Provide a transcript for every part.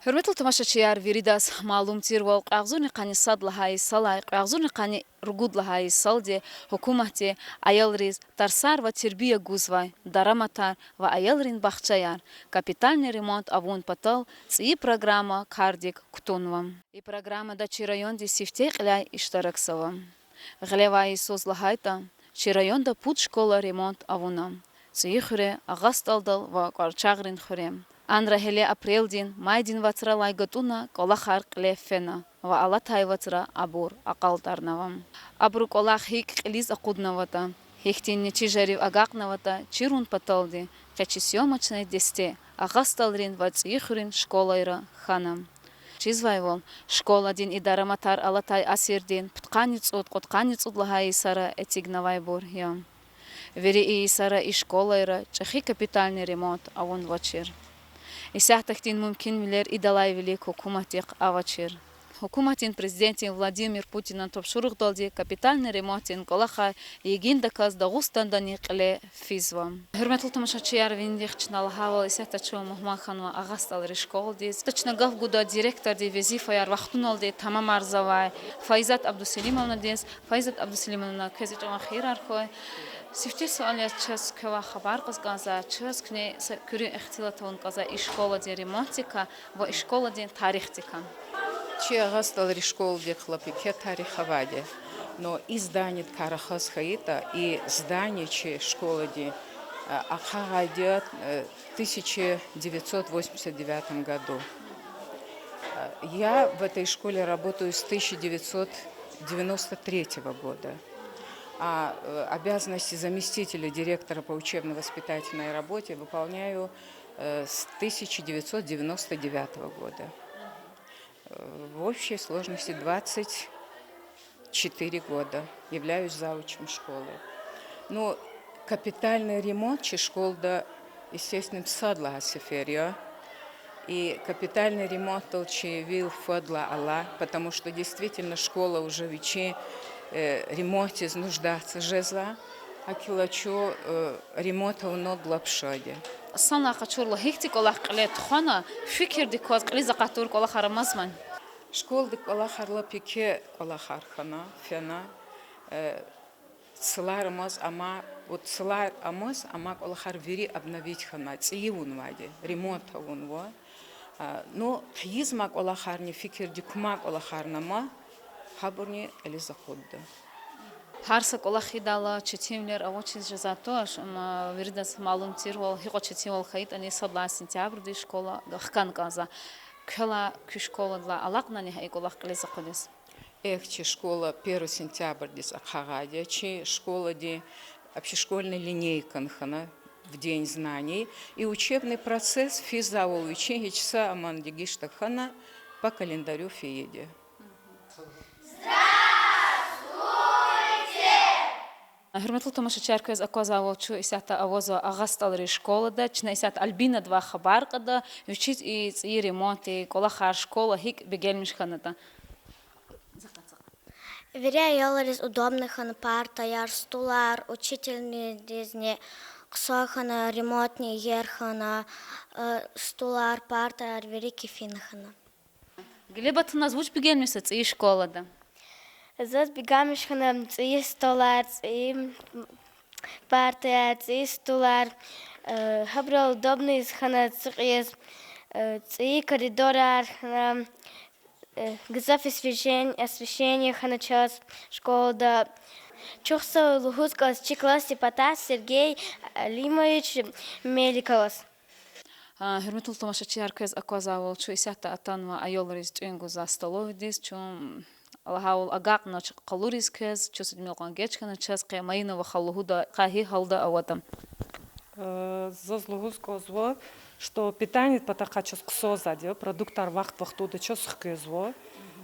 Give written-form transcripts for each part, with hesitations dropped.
Hürmetli tamaşaçılar, veridas malum tirval qağzuni qani sadlahay salay qağzuni qani rugudlahay saldi hukumati ayalriz tarsar va terbiya guzvay daramatar va ayalrin baxchayar капитальный ремонт авун патал ци программа кардик ктунвам и программа да чирайонди сифте qilay ishtaraksavam гылевай созлахайта чирайонда пут школа ремонт авунам ци хре агасталдал ва qarchagrin хрем Анрахеле апрелдин, майдин вацра лайгатуна, колахар клефена, ва ала тайвацра абур акалтарнавам. Абру колах хик клиз акуднавата, хихтин нечи жарив агакнавата, чирун паталди, качи съемочной десте, агасталрин вацихрин школайра ханам. Чизвайвол, школа дин и дараматар алатай асирдин, птқаниц от котқаниц удлахай сара этигнавай бур ям. Вери и сара и школайра, чахи капитальный ремонт, а он вачир. Исяхтахтин мумкин милер идалай велик хукуматик авачир. Хукуматин президентин Владимир Путин топшурух далди капитальный ремонтин колаха егин даказ дагустандани қиле физвам. Hürmetli тамашачılar виндих чналхавал исяхтачу мухмаханва агасталри школдиз. Точно гавгуда директор ди везифаяр вахтуналди тамам арзавай. Файзат Абдусалимовна дис. Файзат Абдусалимовна кезичама хирархой. Сифте суалят час ква хабар казгаза час кне кюри ихтилатон каза и школа ди ремонтика во и школа ди тарихтика. Чи агасталри школди хлопике тарихаваде. Но и здание Карахас Хаита, и здание чи школы ди Ахагадиат в 1989 году. Я в этой школе работаю с 1993 года. А обязанности заместителя директора по учебно-воспитательной работе выполняю с 1999 года. В общей сложности 24 года являюсь завучем школы. Но капитальный ремонт школы, естественно, садла асиферия. И капитальный ремонт толчевил фадла Алла, потому что действительно школа уже вече ремонт из нуждаться жезла, а килочу ремонта у ног лапшаде. Сана качурла хихтик олах клет хана фикер дикоз клиза катур олах харамазман. Школ дик олах харла пике олах хархана фена цлармаз ама вот цлар амаз ама олах харвери обновить хана циевун ваде ремонта унво. Но хизмак олах харни фикер дикмак олах харнама хабурни элизаходда. Харсак олахидала четимлер авочиз жазатош веридас малум тирвал хиго четимвал хаит ани садла сентябрь ди школа хкан каза кела школа для алакнани хай олах клеза ходис. Чи школа 1 сентябрь дис Ахагадия, чи школа ди общешкольная линейка нхана в день знаний и учебный процесс физаул учения часа амандигиштахана по календарю фиеде. Hürmetli tamaşaçılar köz akozavol çu isata avozo agastалри школада чна исат Альбина 2 хабар када учит и ремонти кола хар школа хик бегельмиш ханада. Веря яларис удобных на парта яр стулар учительные дизне ксохана ремонтни ерхана стулар парта яр велики финхана. Глебат назвуч бегельмиса и школада. Зас бегамиш хана ци столар ци партия ци столар хабрал удобный хана ци коридорар хана гзаф освещение хана час школа да чухса лухускас чикласти патас Сергей Лимович Меликовас. Hürmetli tamaşaçılar köz akozavol çu isata atanva ayolriz tüngü za stolovidis çum Аллахаул агакна қалурис кез чусд милган гечкана час қаймайна ва халлуда қахи халда аватам. Зазлугуско зво, что питание потакачус ксозаде, продуктар вахтуда час хкезво,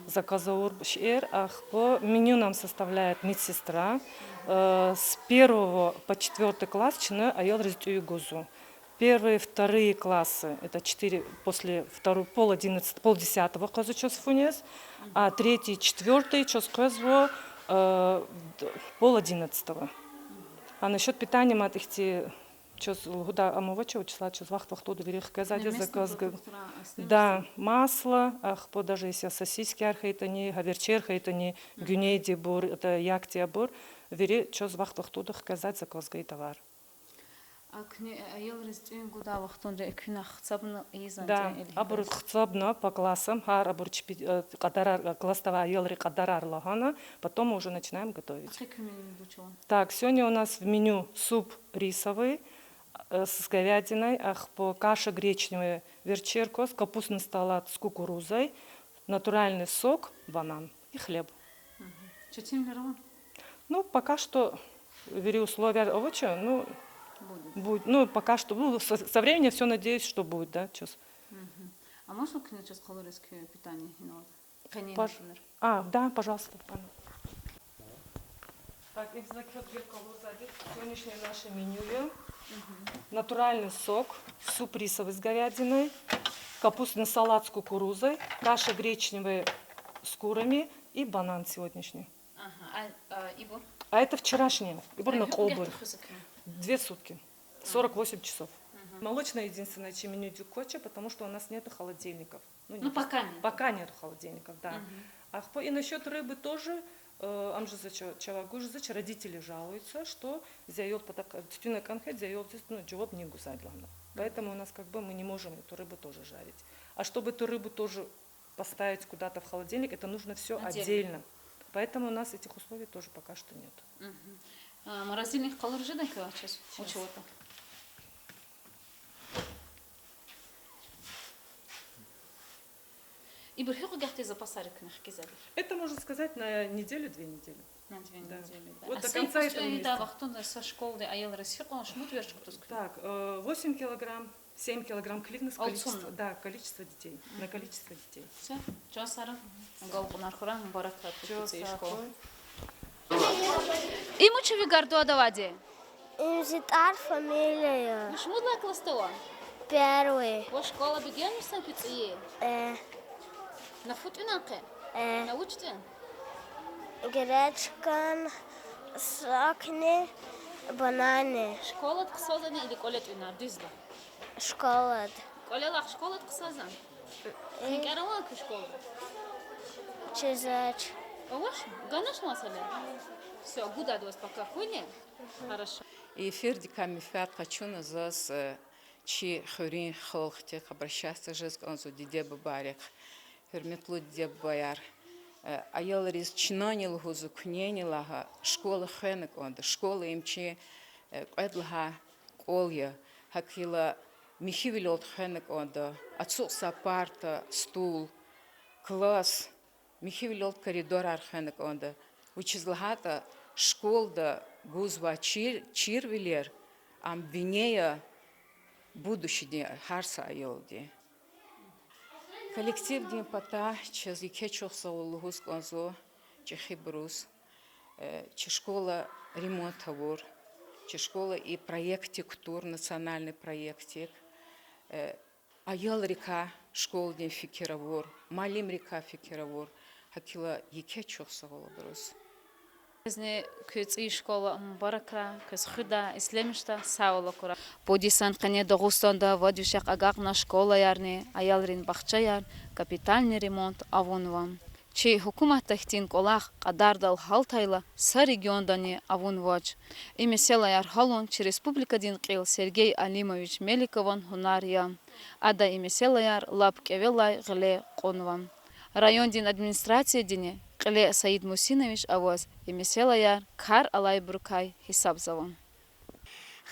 заказаур шер, ах по меню нам составляет медсестра с 1 по 4 класс чина айол резитую гузу. Первые, вторые классы, это 4, после пол-10 козу час фунес, а 3, 4 час козу пол-11. А насчет питания мы от их Чёс гуда амовочего числа, чёс вахт-вахтуду верих казаде заказга. Да, масло, по даже если сосиски архейтани, гаверчи архейтани, гюнейди бур, это якти бур, вери чёс вахт-вахтуду казать заказга и товар. Да, абур хцабна по классам, хар абур кластова елри кадарар лагана, потом мы уже начинаем готовить. Так, сегодня у нас в меню суп рисовый с говядиной, по каша гречневая, верчеркос, капустный салат с кукурузой, натуральный сок, банан и хлеб. Ну, пока что, вери условия овоща, ну, будет. Ну, пока что, ну, со временем все надеюсь, что будет, да, сейчас. А можно к сейчас калорийское питание? Да, пожалуйста. Так, сегодняшнее наше меню. Натуральный сок, суп рисовый с говядиной, капустный салат с кукурузой, каша гречневая с курами и банан сегодняшний. А это вчерашнее. Ибур на колбур. 2 сутки. 48 часов. Молочное единственное, чем меню дюкоча, потому что у нас нет холодильников. Ну, пока нет. Пока нет холодильников, да. И насчет рыбы тоже. Родители жалуются, что тюна конхет джаваб не гусадлана. Поэтому у нас как бы мы не можем эту рыбу тоже жарить. А чтобы эту рыбу тоже поставить куда-то в холодильник, это нужно все отдельно. Поэтому у нас этих условий тоже пока что нет. Морозильных калорий дай-ка сейчас у чего-то. И бреху гахты запасарик на хкизали. Это можно сказать на неделю, 2 недели. На 2 недели. Вот до конца этого месяца. Вахтун со школы аял расхиқон шмут вершку туск. Так, 8 килограмм, 7 килограмм клигнес количество. Да, количество детей. На количество детей. Все. Чё сара? Галбунар хуран баракат. И мучеви гарду адаваде. Инжитар фамилия. Шмут ла кластова. Первый. Во школа бегем сам пиццей. На футвинанке. Научите? Гречкан, сакни, бананы. Школа тқсазани или колет винар дизда? Шоколад. Колелах школа тқсазан. Хинкараван ку школа. Чизач. Оваш? Ганаш масале. Все, гуда до вас пока хуйне. Хорошо. Эфир дикамифят хочу назас чи хурин холхте обращаться жест он зу диде бабарек. Херметлу диде бояр. Аял рис чинанил гузу кненилага школа хенек он школа имчи эдлха колья хакила михивилот хенек он отсукса парта стул класс михивилот коридор архенек он учизлахата школда гузва чирвилер ам винея будущее харса айолди. Коллектив день пота через икечохса улгус конзо чехибрус чешкола ремонтовор чешкола и проектик тур национальный проектик аял река школ день фикировор малим река фикировор хакила икечохса улбрус. Зне кыци школа баракра кысхыда ислемишта саулакура бодисан кане Дагыстанда вадюшак агагна школа ярне аялрин бахчаяр капитальный ремонт авунван чи хукумат тахтин колах кадардал халтайла са региондане авунвач имесела яр халон чи республика дин кыл Сергей Алимович Меликован хунария ада имесела яр лапкевелай гле конван район дин администрация дине Қиле Саид Мусинович аваз имесела яр кар алай буркай хисаб заван.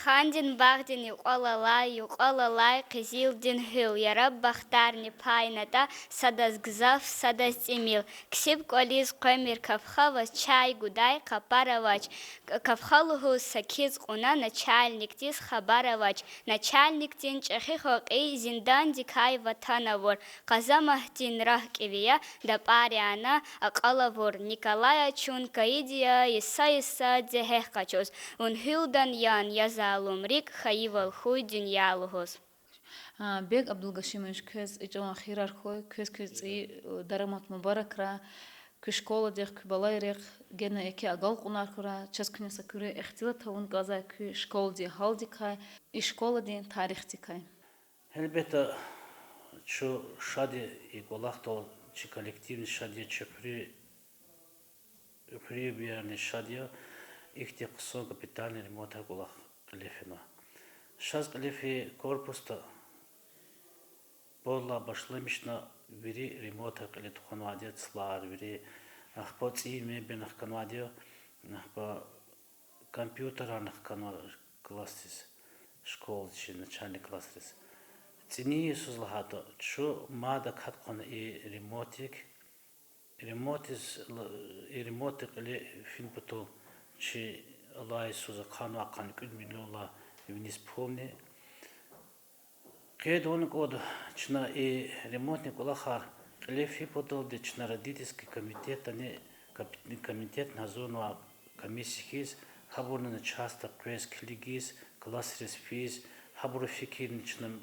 Хандин багдин юқалалай қизилдин хил яраб бахтарни пайната садас гзав садас цимил ксиб колиз қомир капхавас чай гудай капаравач капхалуху сакиз қуна начальник тис хабаравач начальник тин чахихоқи зиндан дикай ватанавор қазамахтин рахкивия да париана ақалавор Николая Чун Каидия Иса дзехехкачос он хилдан ян яза Лумрик хаивал хуй диньялугос. Бег Абдулгашимович көз ижон хирар хой көз и дарамат мубаракра ку школа дех ку балайрех гена эки агал кунар кура час кунеса куре эхтила тавун газа ку школа де халдикай и школа де тарихтикай. Elbette şu şadi ikolak da çi kolektivni şadiye çöpri bir yerine şadiye ihti kısa kapitalni remote kolak kalifina. Şaz kalifi korpusta bolla başlamışna biri remote kalit konvadiye tslar biri ahpat iyi mi ben konvadiye ahpa компьютер анах класses школ için начальный класses. Цени сузлахато, что мада каткон и ремотик или финпутол, чи Аллах Иисуса канва кан кульмилола вниз помни. Кед он год, чна и ремонтник Аллахар, или финпутол, де чна родительский комитет, они комитет назонва комиссии, хабурны часто пресс клигис, классрес физ, хабур фикир ничном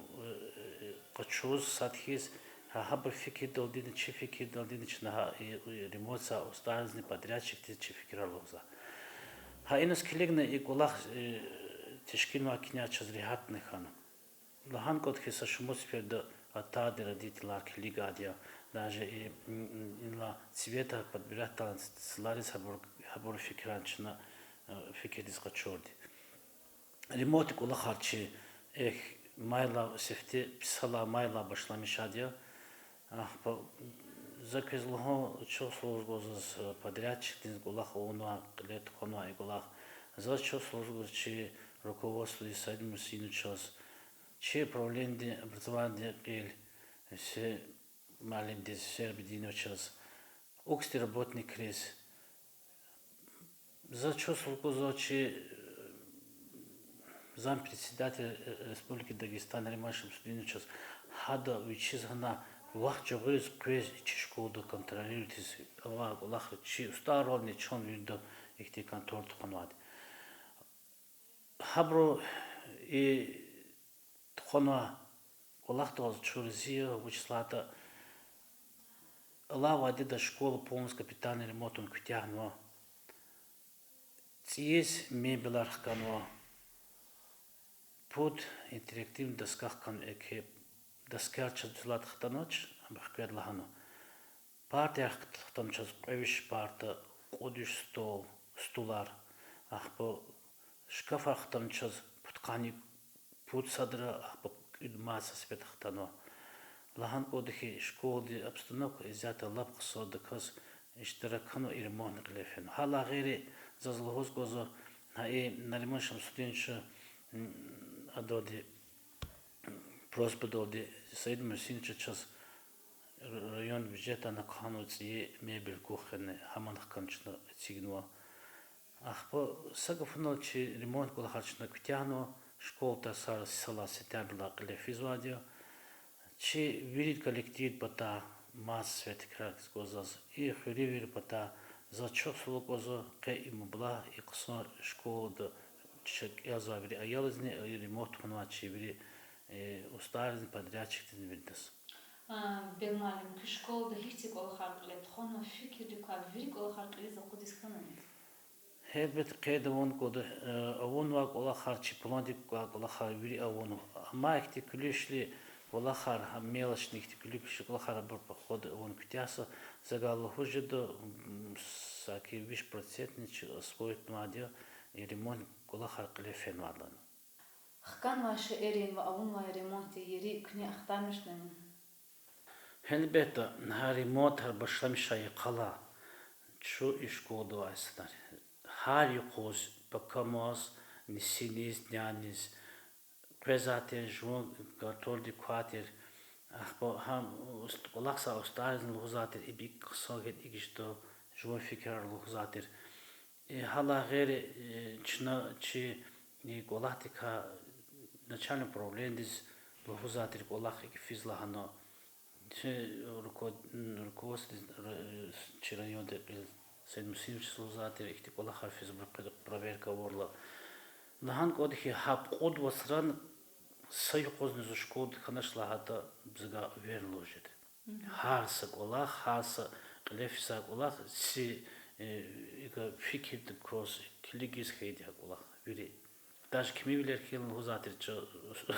качуз садхиз, хабур фикир долдин, чи фикир долдин, чна ремонтса устарзный подрядчик, чи фикир лоза. Ха инос клигна и гулах тишкину акиня чазрихатный хан. Лахан кот хиса шумус перда атады родителар клигадия, даже и инла цвета подбирать талант сларис хабур фикиранчна фикир дискачорди. Ремонтик улахарчи эх майла сефти писала майла başlamışadia. Заказлого чувствовал гозас подрядчик дин гулах онуа лет конуа и гулах. За чувствовал чи руководство и садим синучас чи проблемы образования гель все малим дез сербидино час. Оксти работник крис. За чувствовал гозас чи зампредседатель Республики Дагестан Римашем Судинович хада вичизгана вах жогыз квез чишкода контролируйтесь ава лах чи старовни чон видо ихти контроль тхонвад хабро и тхонва Аллах то чурзия вычислата лава де школа полностью капитальный ремонт он кутягно циес мебелар хканво под интерактивный досках кан эке доскар чазлат хтаноч бахкед лахано партия хтам чаз эвиш парта кодиш стулар ахпо шкафа хтам чаз путкани пут садра ахпо маса свет хтано лахан одхи школы обстановка изята лап ксод кас иштиракано ирмон глефен хала гири зазлохоз гозо хаи наримашам студентча адоди просьба доди Саид Мусинча час район бюджета на кануци мебель кухонная хаманах канчна цигнуа. Ахпо сагафнал чи ремонт кулахачна кутяно школта сала сетябрла клефизвадио чи вирит коллектив бата масс светкракс гозаз и хуривир бата за чосло гозо ке имбла и кусар школда чек язаври аялызне ремонт ханвачи вири устарный подрядчик динвидас. Белмалим ку школда хихтик олахар лет хоно фикир дукав вирик олахар криза кудис ханани. Хебет кедавон года авон вак олахар чи пландик вак олахар вири авону. Ама ихти клюшли олахар мелочных ихти клюшли олахар бар поход авон кутяса загал хужидо саки виш процентнич освоит младио и ремонт олахар клефен вадан. Хкан ваше эрин ва авун ва ремонт ери кни ахтамишнен. Elbette her ремонт her başlamışayı kala şu iş kodu aslında. Her yukuz bakamos nisiniz nyanis prezaten jun gatol di kvater bu ham olaksa ustazın luzater ibik kısaget ikişto jun fikir luzater hala geri çna çi golahtika начальный проблемдиз лухузатер голах физлахано руководство чираньоде седмусинч лухузатер ихти голах физ проверка ворла нахан кодхи хаб код васран сайхозны зушкод ханашлахата бзга верложит харса голах харса Лефисак улах си ига фикирдик крос килигис хейдик улах вири. Даже кими билер хилн хузатир чо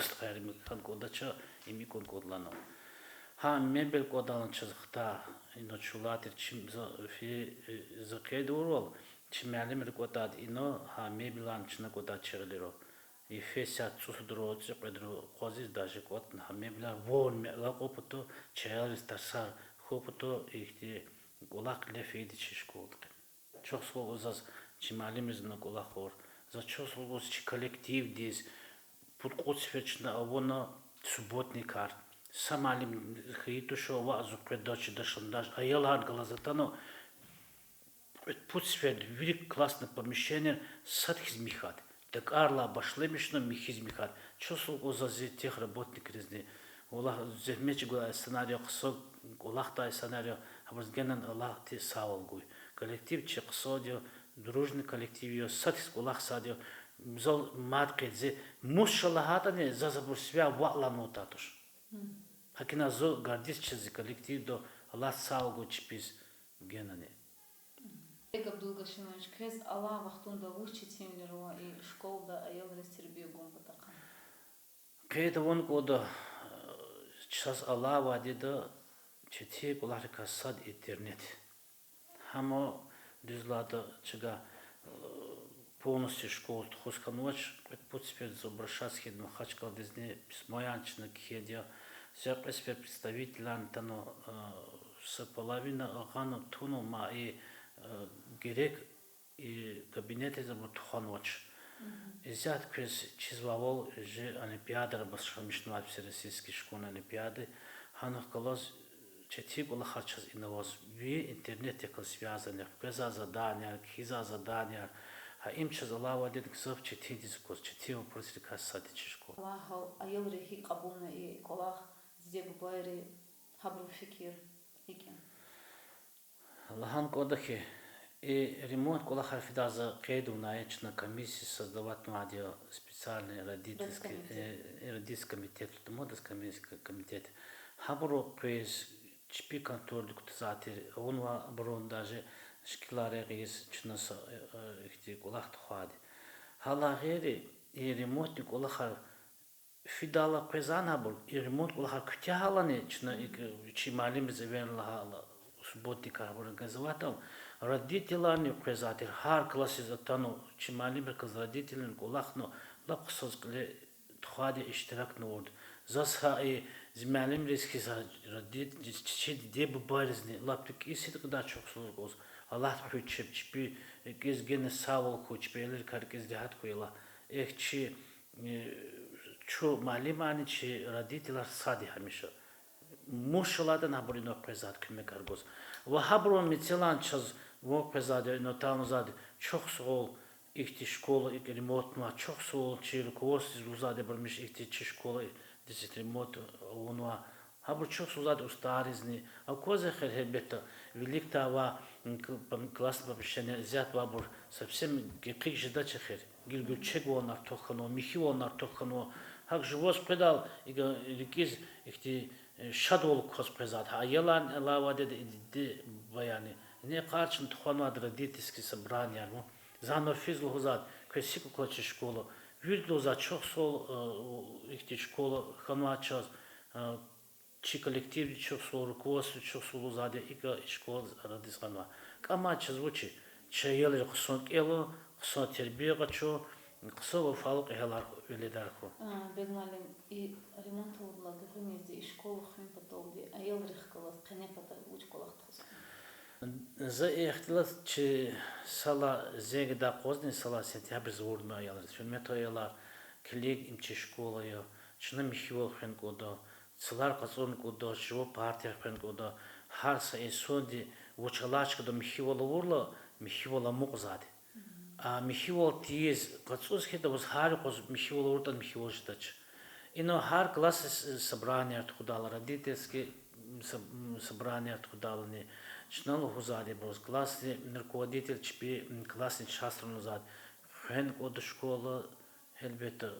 стхайрим хан кода чо ими кон кодлано. Ха мебел кодалан чызхта ино чулатир чим фи закедурол чималим рекотад ино ха мебелан чна кода черлеро. И феся цусудро цепедро козис даже кот ха мебела вон мела копото черлис тарсар хопото ихти улах лефиди чишколд. Чосол заз чималим зна колахор. За чосол ч коллектив дис под коцфечна авона субботний карт. Самалим хиту шо вазу предачи дашандаж аялар глазатано пуцфед велик классное помещение садхизмихат. Так арла башлемишно михизмихат. Чосол за тех работник резни. Улах зехмечи гула сценарий ксо улахта сценарий абазгенан Аллах ти савалгуй. Коллектив че ксодио дружный коллектив ее садхиз улах садио зол маркетзе мушалахатане за забурсвя ватлану татуш. Hakina zo gardis çizi kolektiv do Allah sağlığı çipiz genane. Ega Abdulgashinoviç, kez Allah vaxtunda учитель и школда ayollar Serbiya gumbataqa. Kayda on koda ças Allah vadida çeti kular kasad internet. Hamo düzlada çıga полностью школу хускануч, подпустил за Брашасхи, но хачкал дизни писмоянчина кхедя. Все представители Антону с половина агану туну ма и герек и кабинеты за Бутхануч. Изят квес чизвавол же олимпиада рабашамишнуат все российские школы олимпиады. Ханах колос чети была харчас иновоз. Ви интернет якол связаны. Квеза задания, кхиза задания. А им че залава дед ксов чети дискус, чети вопросы касати школ. Allah ayollar hi qabulna и kolах здеб байри хабру фикир икен. Лахан кодахи и ремонт колах харфидаза кеду наечна комиссии создавать надо специальный родительский комитет, модерский комитет. Хабру квез чипи контроль кутазатир, он ва брон даже шкиларе гиз чнаса ихти колах тхади. Халагери и ремонт колахар фидала квезана был и ремонт колахар ктяхалане чна чималим зевен лахала субботника организоватал родителями квезатир хар классе затану чималим каз родителен колахно лапсоз кле тхади иштирак нод засха и змалим риски родитель чичи деб баризни лаптик исит куда чоксуз Allah hüçüp çipi gezgene savol kuç belir karkez dihat koyla ekçi çu malimani çi raditilar sadi hamişa muşladan habrino prezat küme kargoz ve habron mitselan çaz vo prezat notan zad çok sol ihti şkola remotma çok sol çir kurs uzade birmiş ihti şkola dizit remot onwa Habur çok suzad ustarizни, а козе хербета великтава класс помещение зят вабур совсем гекик жидача хер гилгучек вон артохано михи вон артохано хак живос предал ига рикиз ихти шадол кос презат а ялан лаваде де баяни не карчин тухано родительский собрание ну зано физл хузат квесику клачи школа вирдло за çok сол ихти школа ханвачас Чи коллектив çok sol rukovodstvo çok sol uzade ika школа radizganva. Kama çizvuçi çayeli kıson kelo kıson terbiye kaço kısa ve falık ehalar öyle derko. Бегналим и ремонт oldular gıhımızda şkola xim patoldi ayollar xkolas qene patal uç kolaq txos. За ихтилат чи сала зегда qozni sala сентябрь звурдма ayollar. Şunmet ayollar klик имчи школа yo. Şuna mihivol xen kodo. Цылар казон кудо шо партия фен кудо харса инсонди вочалачка до михивола урла михивола мугзади а михивол тиз кацус хета воз хар коз михивола уртан михивол ждач ино хар класс собрания тхудала родительски собрания тхудални чнало хузади боз классный руководитель чпи классный шастрон зад фен кудо школа элбета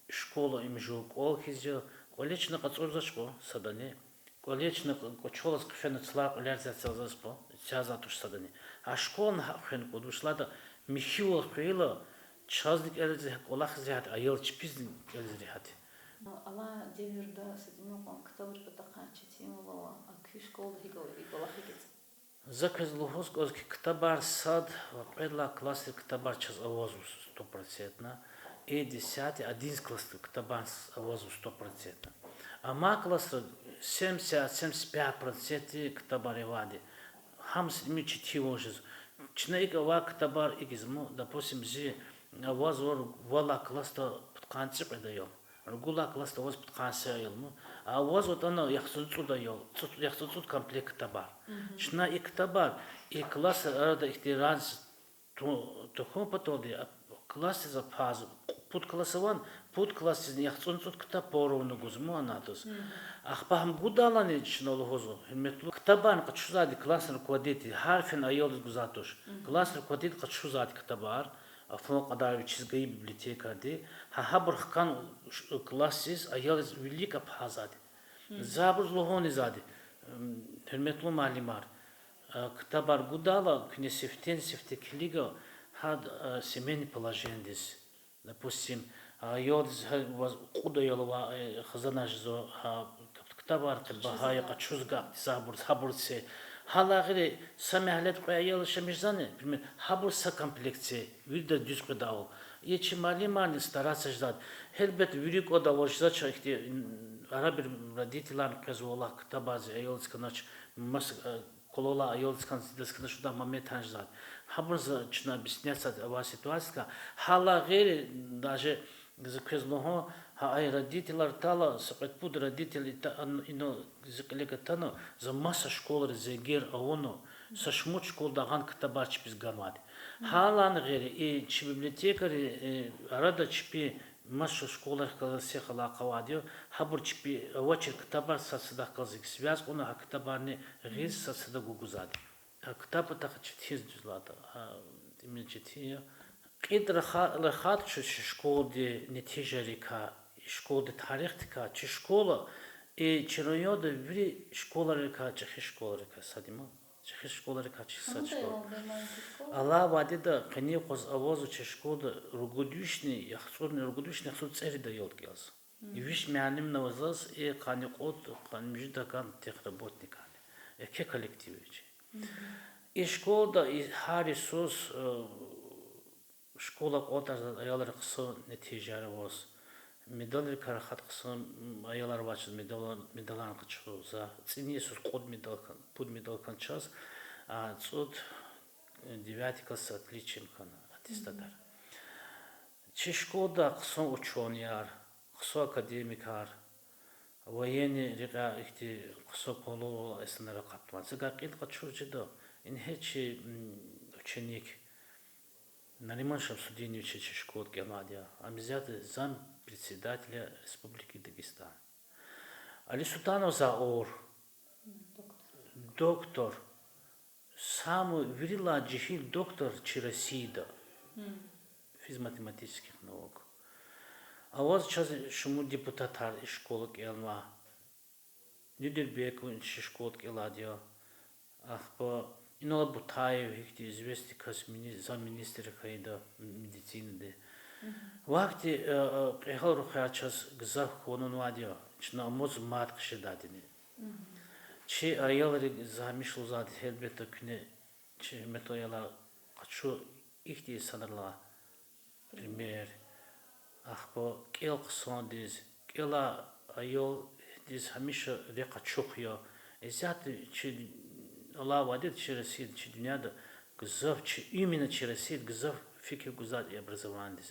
школа им жук ол хизжо Колечна кацурзашко садане, колечна кочолас кфена цлак лярза целзаспо, цязатуш садани. А школ на хен кодушлада михио хвела чаздик элзе колах зят аял чпиздин элзе хати. Ала деверда седимо кон ктабр патаканчи тимова акиш школ хигови голахикец. Заказ лухос козки ктабар сад предла классы ктабар час авозу 100%. И 10 11 класс ктабар авозу 100%. А ма класс 70-75% ктабаре вади. Хамс ми читиво жез. Чнейка ва ктабар игизмо, допустим, зи авозу вала класса тканчи предайо. Регула класс авоз тканчи айылму. А авозу тано яхсуцу дайо. Яхсуцу комплект ктабар. Чна и ктабар и класс арада ихтиранс тухом потоди класс за фаз пут классован пут класс яхсуцу ктаб поровну гузму анатус. Ахпахм гудалани чнолу хозу. Метлу ктабан качузади класс руководитель харфин айол гузатуш. Класс руководитель качузади ктабар. Фон кадар чизгай библиотека ди. Хабр хкан классис айол велика пхазади. Забур лохони зади. Hürmetli malimar, ктабар гудала, кнесефтен, сефтеклига, хад семейный положендис. Допустим, йодз куда йолова хазана жзо, ктабар бахая качузга, забурсе. Халагири самяхлет каял шамижзане, пример, хабурса комплекции, вида дюскудау. Ечи малимарни стараться ждать. Хелбет вирик одавол ждать, ихти арабир родителям казуола ктабази айолсканач мас колола айолскан десканач да моментан ждать. Хабурса чна объясняться ава ситуация. Халагири даже заказного ай родителар тала сапетпуд родители ино заклега тано за масса школы зегер аоно сашмут школ даган ктабач без ганвад. Халан гери и чи библиотекари арада чпи масса школах классе хала кавадио хабур чпи вачер ктабар сасда казик связ она ктабарни гиз сасда гугузад. Ктаба так чтиз дузлада. Именно чтия قید رخات چه شکل دی نتیجه ریکا شکل دی تاریخ تیکا چه شکل ای چرایو دی وری شکل ریکا چه شکل ریکا سادیما چه شکل ریکا چه ساد شکل الله وادی دا کنی قز آوازو چه شکل دی رگودیشنی رگودیشنی خود سری دا یاد گیاز یویش معلم نوازاز ای کنی قد کنی مجد کن تخربات نیکانی که کلکتیوی چه ای شکل دا ای هری سوز школа отар аялар кысы нетижары воз медаль карахат кысы аялар бачыз медалан кычу за цинесус код медаль под медаль час а цуд 9 класс отличием кана аттестатар чешкода кысы ученыяр кысы академикар военный река ихти кысы полу эснара каптман сага кил кычу жидо инхечи ученик Нариман Шамсудинович Чешкот Геннадия, обязательно зам председателя Республики Дагестан. Али Султанов Заор, доктор, самый вирила джихил доктор Чирасида, физматематических наук. А вот сейчас шуму депутат из школы Гелма, Нидербек Чешкот Геладио, ах по Ино Бутаев, их известный замминистра Хаида медицины. Вахти приехал Рухачас к Захону Вадио, чна моз матк шедадини. Чи аялари замишлу зад хелбета кне, чи метояла качу ихти санарла. Пример. Ах по кел ксондиз, кела аял диз хамиша река чухьо. Изяты чи Allah вадит через сид, через дюняда, гзав, именно через сид, гзав, фикер гузад и образование.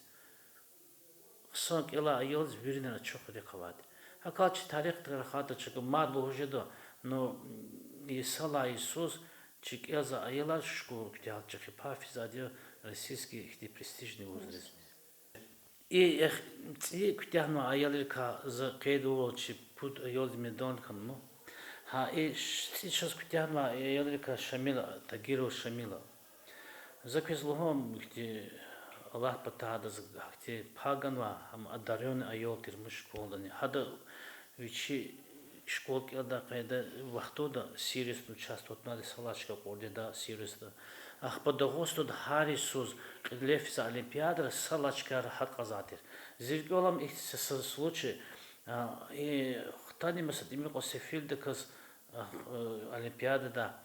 Хсанк ила айолз вирина на чох рекавад. А калчи тарих тарахата чека мад лохжедо, но Исала Иисус чек элза айла школ ктял чехи пафизадио российский ихти престижный возраст. И ктяхно айалирка за кайду чи пут айолз медон канмо. И сейчас кутяна ялика Шамила, Тагиру Шамила. Заквизлухом, где Аллах патада, где Паганва, одаренный айол тирмуш колдани. Хада вичи школки да кайда вахтода серьезно участвовать надо салачка корде да серьезно. Ах подогосту да харисуз лефса олимпиада салачка рахат казатир. Зирголам их случай и хтани масат ими косефилда каз олимпиада да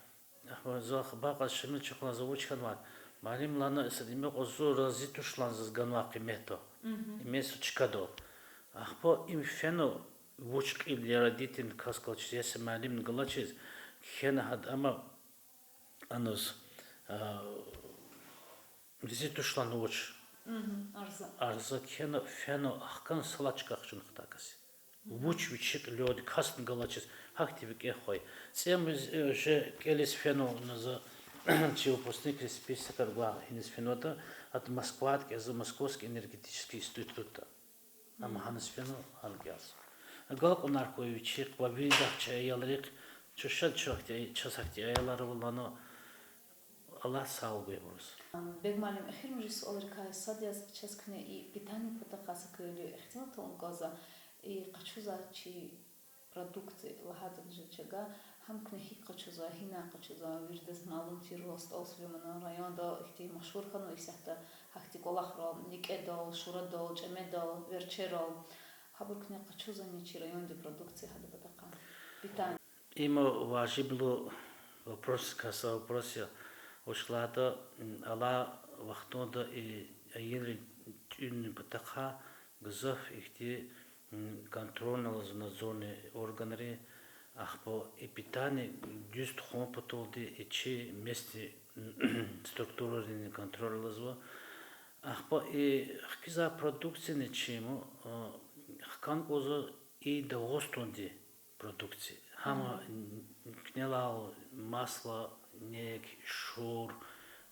зах баqa шимил чухла завучкан ват. Малим лана ими козу разитушлан зганва қимето. Имесу чкадо. Ах по им фено вучк им лерадитин каскалч если малим галачиз хена хад ама анус разитушлан уч. Арза хена фено ахкан салачках чунхтакаси. Вуч вичик лёд кастн галачиз активик эхой. Сем же келис фено за чего после список гла хинис фенота от Москвы из Московский энергетический институт. Амаханс фено алгяс. Галак унарковичик вавидах чаялрик чушат чохти часахти аяларвлано Allah sağlığı olsun. Бегмалим эхирмжис олрикай садяз ческне и питание потакаса кылю ихтимал тон газа и качуза чи продукты лахатан жечага хамкне хик качуза хина качуза вирдес малум тирост олсвимана районда ихти машхур хану исахта хахти колахро никедол шурадол чемедол верчерол хабуркне качуза ничи районде продукции хада потака питание. Има важибло вопрос каса вопроса Ушлада ала вахтода и аели тюн потаха гзов ихти контрольно-надзорные органы ахпо и питание дюст хомпотолди и чи месте структуры контроля лазва ахпо и хкиза продукции не чему хкан коза и догостонди продукции хама кнелал масло нек, шур,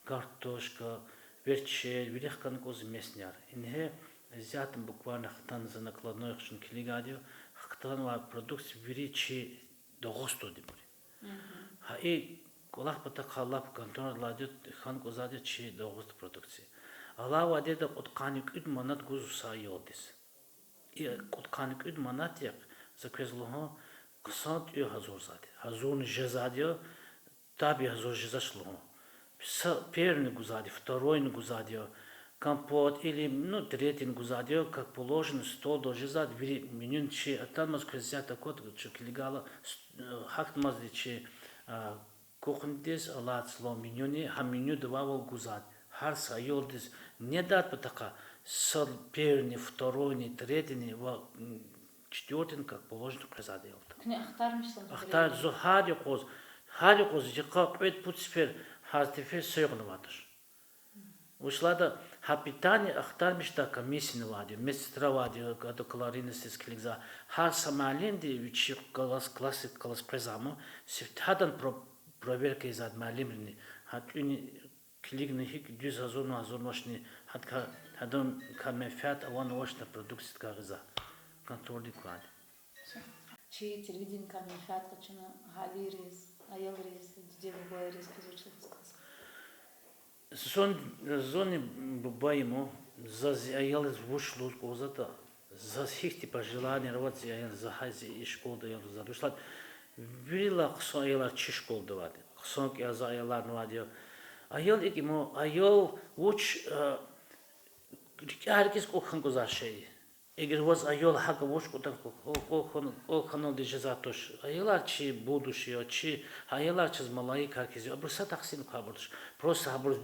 картошка, верчель, вилехкан коз месняр. Инhe взятым буквально хтан за накладной хшин килигадио, хтанва продукция виричи догосто дебури. Ха и колах пата халап контроль ладит хан козади чи догосто продукции. Ала вадеда отканик уд манат гузу сайодис. И отканик уд манат як закрезлого ксант ю хазур зади. Хазур жезадио таби хазожи зашло. Первый гузади, второй гузади, компот или третий гузади, как положено, стол должен зад, меню чи, а там мозг взять код, что килигала, хакт мазди чи кухндис, алат сло меню не, а меню давал гузад. Хар сайолдис не дат потака, первый, второй, третий, четвертый, как положено, гузади. Ахтар зохади коз. Хали козжика пет путспер хартифер сойгнуватыр. Ушлада хапитани ахтармишта комиссия вадио, медсестра вадио, когда кларинес кликза, хар самаленди вичи классик класс презамо, сифтадан проверка из адмалимни, хатуни клигни хик дюз азорну азорношни, хадон камефят аван вошна продукция газа. Контроль квад. Чи телевидение камефят качана халирис Аял рез, где бабай рез изучил сказку. Зоне бабай ему за аял из вышло козата за хихти пожелания рвать аял за хази и школу аял за душла. Вирила ксон аял чи школу давать. Ксон ки за аял навадил. Аял ему аял уч herkes kokan gozar şey. Eğer vaz ayol hakkı boş kotan kokan de jezatoş. Ayollar çi buduşuyor, çi ayollar çiz malayı herkes. Bursa taksin kaburdur. Prosta habur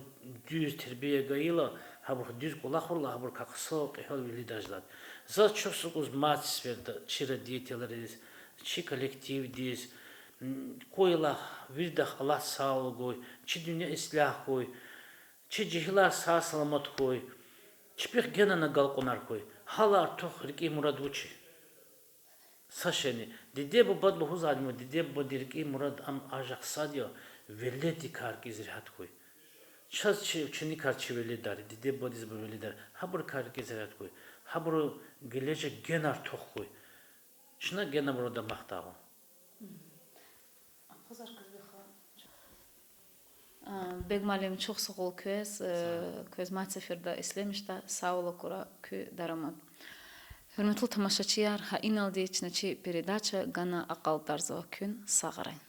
düz terbiye gayla, habur düz kulakırla habur kaksak ehal liderler. Zat çok sık uz mat sferda, çi radiyetler, çi kolektiv diz, koyla virdah Allah sağlığı koy, çi dünya islah koy, çi cihlar sağ salamat koy, çi bir gena nagal konar koy. Hala toh riki murad uçi. Saşeni. Dide bu badlu huzadimo. Dide bu diriki murad am ajak sadyo. Veledi kar ki zirhat koy. Çaz çini kar çi veledar. Dide bu diz bu veledar. Habur kar ki zirhat koy. Habur gelecek genar toh koy. Şuna gena murada mahtağı. Pazar kızdığı. Бегмалим чох согол көз мацеферда ислемишта саула кура кü дарамат. Hürmetli tamaşaçılar, ha inaldi içinci передача Gana Aqal Darzo Kün Sağırayın.